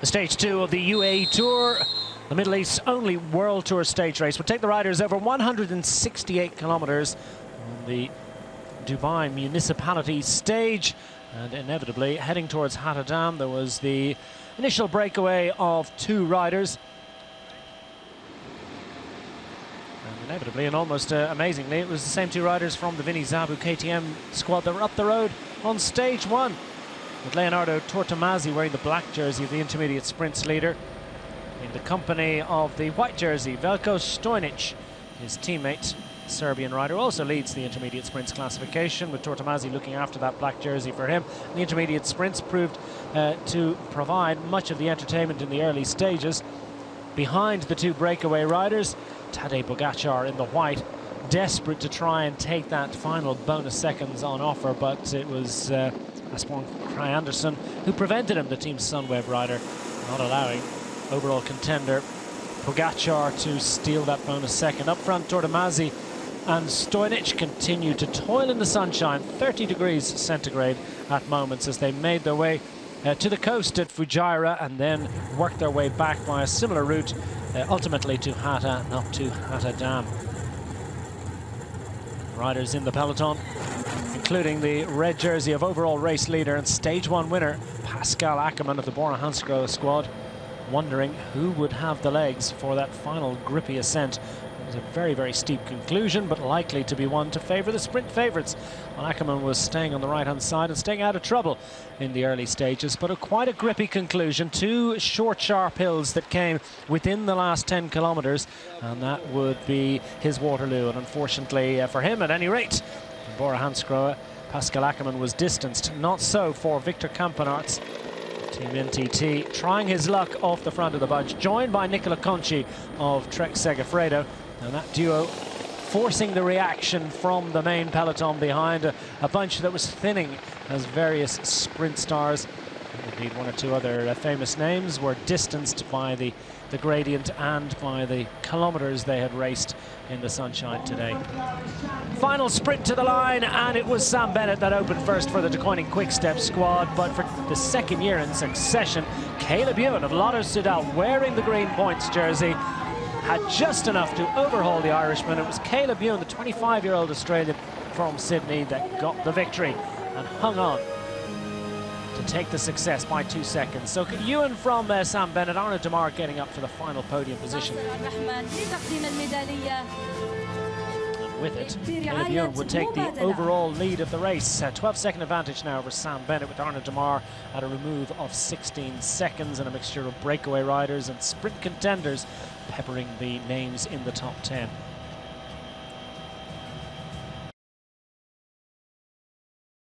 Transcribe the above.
Stage 2 of the UAE Tour, the Middle East's only World Tour stage race, will take the riders over 168 kilometers on the Dubai Municipality stage. And inevitably, heading towards Hatta Dam, there was the initial breakaway of 2 riders. And inevitably and almost amazingly, it was the same 2 riders from the Vinny Zabu KTM squad that were up the road on stage 1. With Leonardo Tortomasi wearing the black jersey of the intermediate sprints leader, in the company of the white jersey, Veljko Stojnic, his teammate, Serbian rider, also leads the intermediate sprints classification, with Tortomasi looking after that black jersey for him. The intermediate sprints proved to provide much of the entertainment in the early stages. Behind the 2 breakaway riders, Tadej Pogacar in the white, desperate to try and take that final bonus seconds on offer, but it was Asbjørn Krei Andersen who prevented him, the Team Sunweb rider, not allowing overall contender Pogacar to steal that bonus second. Up front, Tortomasi and Stojnic continued to toil in the sunshine, 30 degrees centigrade at moments, as they made their way to the coast at Fujairah and then worked their way back by a similar route, ultimately to Hatta and up to Hatta Dam. Riders in the peloton, including the red jersey of overall race leader and stage 1 winner Pascal Ackermann of the Bora Hansgrohe squad, wondering who would have the legs for that final grippy ascent. It was a very, very steep conclusion, but likely to be one to favour the sprint favourites. Well, Ackermann was staying on the right-hand side and staying out of trouble in the early stages, but quite a grippy conclusion. 2 short, sharp hills that came within the last 10 kilometres, and that would be his Waterloo. And unfortunately, for him at any rate, in Bora Hansgrohe, Pascal Ackermann was distanced. Not so for Victor Campenaerts, Team NTT, trying his luck off the front of the bunch, joined by Nicola Conchi of Trek Segafredo. And that duo forcing the reaction from the main peloton behind, a bunch that was thinning as various sprint stars, and indeed 1 or 2 other famous names, were distanced by the gradient and by the kilometers they had raced in the sunshine today. Final sprint to the line, and it was Sam Bennett that opened first for the De Koning Quick-Step squad, but for the 2nd year in succession, Caleb Ewan of Lotto Soudal, wearing the green points jersey, had just enough to overhaul the Irishman. It was Caleb Ewan, the 25-year-old Australian from Sydney, that got the victory and hung on to take the success by 2 seconds. So Ewan from Sam Bennett, Arnaud Demare getting up for the final podium position. And with it, Caleb Ewan would take the overall lead of the race. 12-second advantage now over Sam Bennett, with Arnaud Demare at a remove of 16 seconds, and a mixture of breakaway riders and sprint contenders peppering the names in the top 10.